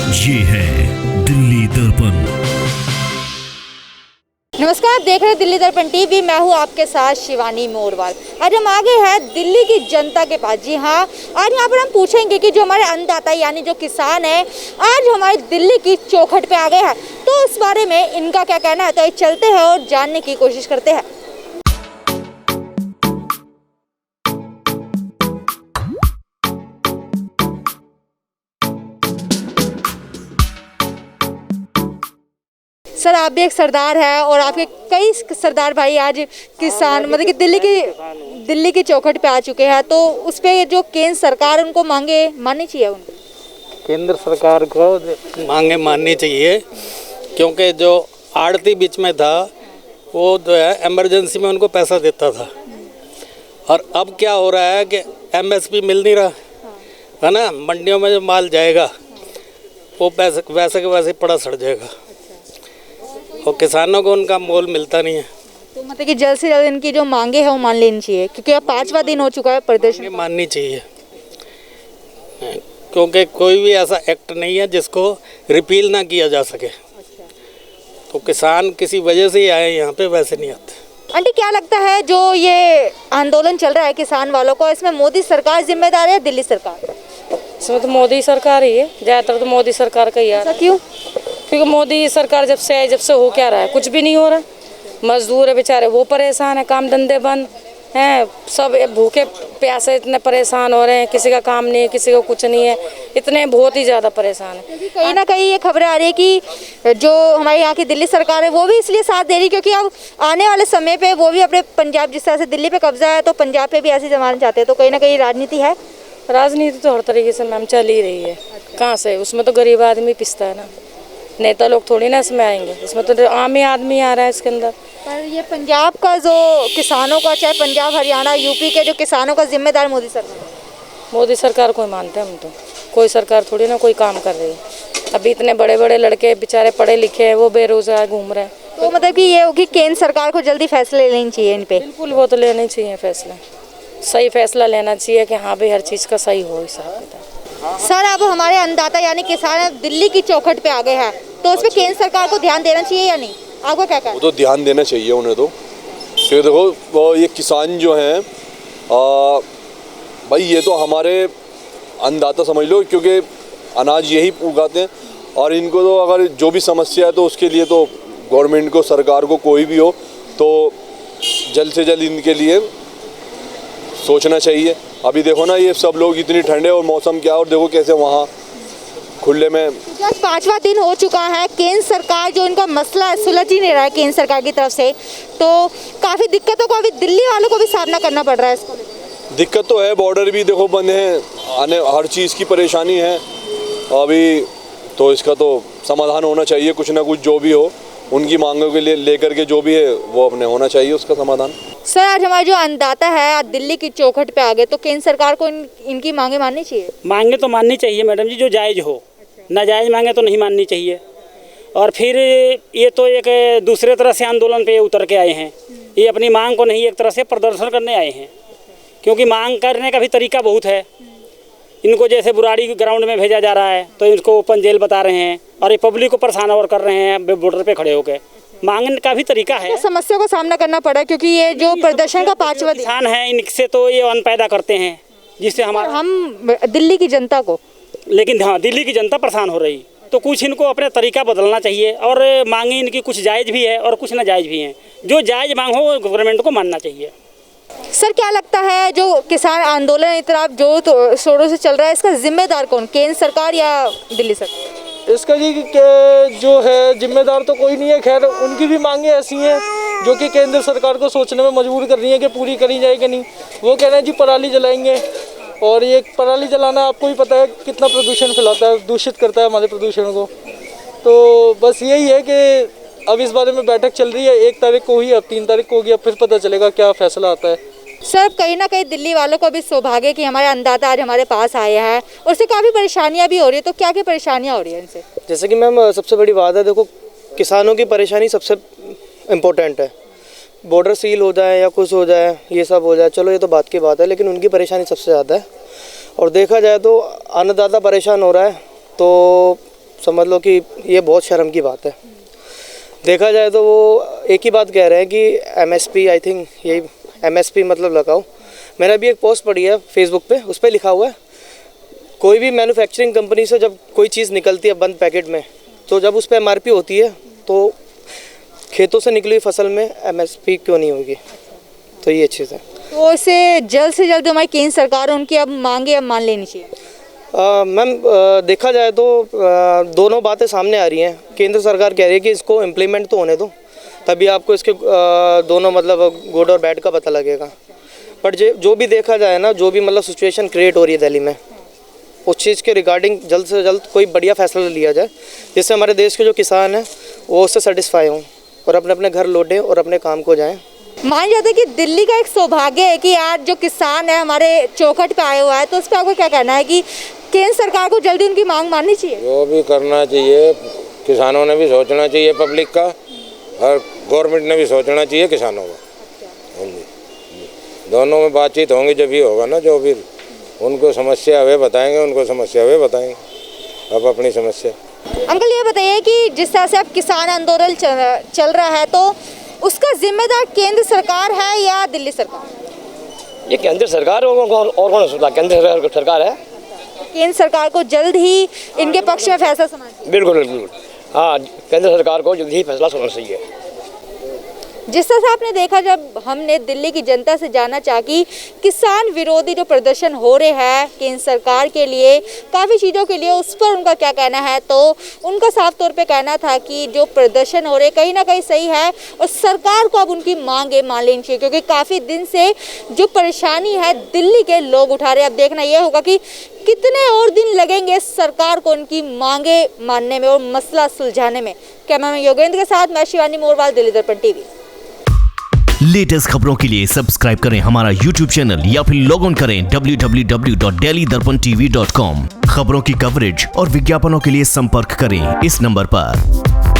ये है दिल्ली दर्पण। नमस्कार, आप देख रहे हैं दिल्ली दर्पण टीवी। मैं हूं आपके साथ शिवानी मोरवाल। आज हम आ गए हैं दिल्ली की जनता के पास। जी हाँ, आज यहाँ पर हम पूछेंगे कि जो हमारे अन्नदाता यानी जो किसान हैं, आज हमारे दिल्ली की चौखट पे आ गए हैं, तो इस बारे में इनका क्या कहना है। तो चलते हैं और जानने की कोशिश करते हैं। सर, आप भी एक सरदार है और आपके कई सरदार भाई आज किसान मतलब कि दिल्ली की चौखट पे आ चुके हैं, तो उस पे जो केंद्र सरकार उनको मांगे माननी चाहिए। उनको केंद्र सरकार को मांगे माननी चाहिए, क्योंकि जो आड़ती बीच में था वो जो है इमरजेंसी में उनको पैसा देता था, और अब क्या हो रहा है कि एमएसपी मिल नहीं रहा है ना। मंडियों में जो माल जाएगा वो पैसे वैसे के वैसे पड़ा सड़ जाएगा, और किसानों को उनका मोल मिलता नहीं है। तो मतलब कि जल्द से जल्द इनकी जो मांगे हैं वो मान लेनी चाहिए, क्योंकि अब 5वां दिन हो चुका है प्रदर्शन। माननी चाहिए, क्योंकि कोई भी ऐसा एक्ट नहीं है जिसको रिपील ना किया जा सके। तो किसान किसी वजह से ही आए यहाँ पे, वैसे नहीं आते। आंटी, क्या लगता है जो ये आंदोलन चल रहा है किसान वालों को, इसमें मोदी सरकार जिम्मेदार है या दिल्ली सरकार? इसमें तो मोदी सरकार ही है, ज़्यादातर तो मोदी सरकार का ही आ रहा है। क्यों? क्योंकि मोदी सरकार जब से हो क्या रहा है, कुछ भी नहीं हो रहा। मजदूर है बेचारे, वो परेशान है, काम धंधे बंद हैं, सब भूखे प्यासे इतने परेशान हो रहे हैं। किसी का काम नहीं है, किसी को कुछ नहीं है, इतने बहुत ही ज़्यादा परेशान है। कहीं ना कहीं ये खबरें आ रही है कि जो हमारे यहाँ की दिल्ली सरकार है वो भी इसलिए साथ दे रही, क्योंकि अब आने वाले समय पे वो भी अपने पंजाब, जिस तरह से दिल्ली पे कब्जा है, तो पंजाब पे भी ऐसे जमाना चाहते हैं। तो कहीं ना कहीं राजनीति है। राजनीति तो हर तरीके से मैम चल ही रही है। कहाँ से, उसमें तो गरीब आदमी पिसता है ना, नेता लोग थोड़ी ना इसमें आएंगे। इसमें तो आम ही आदमी आ रहा है इसके अंदर। पर ये पंजाब का जो किसानों का, चाहे पंजाब, हरियाणा, यूपी के जो किसानों का जिम्मेदार मोदी सरकार। मोदी सरकार को मानते हैं हम तो, कोई सरकार थोड़ी ना कोई काम कर रही है। अभी इतने बड़े बड़े लड़के बेचारे पढ़े लिखे हैं, वो बेरोजगार घूम रहे हैं। तो मतलब कि ये होगी केंद्र सरकार को जल्दी फैसले लेने चाहिए इन पे। बिल्कुल, वो तो लेने चाहिए फैसला, सही फैसला लेना चाहिए कि हाँ भाई हर चीज़ का सही हो हिसाब किताब। सर, अब हमारे अन्नदाता यानी किसान दिल्ली की चौखट पे आ गए हैं, तो उस पर केंद्र सरकार को ध्यान देना चाहिए या नहीं? आपको क्या कहना है? वो तो ध्यान देना चाहिए उन्हें तो, क्योंकि देखो वो ये किसान जो हैं भाई, ये तो हमारे अन्नदाता समझ लो, क्योंकि अनाज यही उगाते हैं। और इनको तो अगर जो भी समस्या है तो उसके लिए तो गवर्नमेंट को, सरकार को, कोई भी हो, तो जल्द से जल्द इनके लिए सोचना चाहिए। अभी देखो ना, ये सब लोग इतनी ठंडे और मौसम क्या, और देखो कैसे वहाँ खुले में। आज 5वां दिन हो चुका है, केंद्र सरकार जो इनका मसला है सुलझ ही नहीं रहा है केंद्र सरकार की तरफ से, तो काफ़ी दिक्कतों को अभी दिल्ली वालों को भी सामना करना पड़ रहा है। इसको दिक्कत तो है, बॉर्डर भी देखो बंद हैं, आने हर चीज़ की परेशानी है अभी। तो इसका तो समाधान होना चाहिए, कुछ ना कुछ जो भी हो, उनकी मांगों के लिए लेकर के जो भी है वो अपने होना चाहिए उसका समाधान। सर, आज हमारे जो अन्नदाता है आज दिल्ली की चौखट पे आ गए, तो केंद्र सरकार को इनकी मांगे माननी चाहिए। मांगे तो माननी चाहिए मैडम जी, जो जायज़ हो। नाजायज़ मांगे तो नहीं माननी चाहिए। और फिर ये तो एक दूसरे तरह से आंदोलन पे उतर के आए हैं। ये अपनी मांग को नहीं, एक तरह से प्रदर्शन करने आए हैं, क्योंकि मांग करने का भी तरीका बहुत है। इनको जैसे बुराड़ी ग्राउंड में भेजा जा रहा है तो इनको ओपन जेल बता रहे हैं, और ये पब्लिक को परेशान और कर रहे हैं बॉर्डर पे खड़े होकर। मांगने का भी तरीका है। समस्या का सामना करना पड़ा, क्योंकि ये जो प्रदर्शन का 5वां दिन किसान है, इनसे तो ये अन्न पैदा करते हैं, जिससे हमारा हम दिल्ली की जनता को, लेकिन हाँ दिल्ली की जनता परेशान हो रही। तो कुछ इनको अपने तरीका बदलना चाहिए, और मांगे इनकी कुछ जायज़ भी है और कुछ नाजायज़ भी हैं। जो जायज़ मांग हो वो गवर्नमेंट को मानना चाहिए। सर, क्या लगता है जो किसान आंदोलन इतना जो तो शोरों से चल रहा है, इसका जिम्मेदार कौन, केंद्र सरकार या दिल्ली सरकार? इसका जी जो है जिम्मेदार तो कोई नहीं है। खैर, उनकी भी मांगे ऐसी हैं जो कि केंद्र सरकार को सोचने में मजबूर कर रही है कि पूरी करी जाए कि नहीं। वो कह रहे हैं जी पराली जलाएंगे, और ये पराली जलाना आपको भी पता है कितना प्रदूषण फैलाता है, दूषित करता है हमारे प्रदूषण को। तो बस यही है कि अब इस बारे में बैठक चल रही है, 1 तारीख को हुई, अब 3 तारीख को होगी, अब फिर पता चलेगा क्या फैसला आता है। सर, कहीं ना कहीं दिल्ली वालों को भी सौभाग्य कि हमारे अन्नदाता आज हमारे पास आए हैं, और उससे काफ़ी परेशानियां भी हो रही है। तो क्या क्या परेशानियां हो रही है इनसे? जैसे कि मैम सबसे बड़ी बात है, देखो किसानों की परेशानी सबसे इम्पोर्टेंट है। बॉर्डर सील हो जाए या कुछ हो जाए, ये सब हो जाए, चलो ये तो बात की बात है, लेकिन उनकी परेशानी सबसे ज़्यादा है। और देखा जाए तो अन्नदाता परेशान हो रहा है, तो समझ लो कि ये बहुत शर्म की बात है। देखा जाए तो वो एक ही बात कह रहे हैं कि MSP, आई थिंक यही MSP मतलब लगाओ। मैंने अभी एक पोस्ट पढ़ी है फेसबुक पे, उस पर लिखा हुआ है कोई भी मैन्युफैक्चरिंग कंपनी से जब कोई चीज़ निकलती है बंद पैकेट में, तो जब उस पर MRP होती है तो खेतों से निकली हुई फसल में MSP क्यों नहीं होगी। तो ये चीज़ है। तो इसे जल्द से जल्द हमारी केंद्र सरकार उनकी अब मांगे अब मान लेनी चाहिए। मैम देखा जाए तो दोनों बातें सामने आ रही हैं। केंद्र सरकार कह रही है कि इसको इम्प्लीमेंट तो होने दो, तभी आपको इसके दोनों मतलब गुड और बैड का पता लगेगा। बट जो भी देखा जाए ना, जो भी मतलब सिचुएशन क्रिएट हो रही है दिल्ली में, उस चीज़ के रिगार्डिंग जल्द से जल्द कोई बढ़िया फैसला लिया जाए, जिससे हमारे देश के जो किसान हैं वो उससे सेटिस्फाई हों और अपने अपने घर लौटें और अपने काम को जाएं। मान जाता है कि दिल्ली का एक सौभाग्य है कि आज जो किसान है हमारे चौखट पे आया हुआ है, तो उस पर आपको क्या कहना है कि केंद्र सरकार को जल्दी उनकी मांग माननी चाहिए? जो भी करना चाहिए, किसानों ने भी सोचना चाहिए पब्लिक का, और गवर्नमेंट ने भी सोचना चाहिए किसानों का। हाँ जी, दोनों में बातचीत होंगी जब भी होगा ना। जो भी उनको समस्या वे बताएंगे, उनको समस्या वे बताएंगे, अब अपनी समस्या। अंकल ये बताइए कि जिस तरह से अब किसान आंदोलन चल रहा है, तो उसका जिम्मेदार केंद्र सरकार है या दिल्ली सरकार? ये केंद्र सरकार और कौन सुनता? केंद्र सरकार है। केंद्र सरकार को जल्द ही इनके पक्ष में फैसला सुनाना चाहिए। बिल्कुल बिल्कुल, हाँ, केंद्र सरकार को जल्द ही फैसला सुनाना चाहिए। जिस तरह से आपने देखा, जब हमने दिल्ली की जनता से जाना चाहा कि किसान विरोधी जो प्रदर्शन हो रहे हैं केंद्र सरकार के लिए, काफ़ी चीज़ों के लिए, उस पर उनका क्या कहना है, तो उनका साफ तौर पे कहना था कि जो प्रदर्शन हो रहे कहीं ना कहीं सही है और सरकार को अब उनकी मांगे मान लेनी चाहिए, क्योंकि काफ़ी दिन से जो परेशानी है दिल्ली के लोग उठा रहे हैं। अब देखना यह होगा कि कितने और दिन लगेंगे सरकार को उनकी मांगे मानने में और मसला सुलझाने में। कैमरामैन योगेंद्र के साथ मैं शिवानी मोरवाल, दिल्ली दर्पण टीवी। लेटेस्ट खबरों के लिए सब्सक्राइब करें हमारा YouTube चैनल या फिर लॉग ऑन करें www.delhidarpantv.com। खबरों की कवरेज और विज्ञापनों के लिए संपर्क करें इस नंबर पर।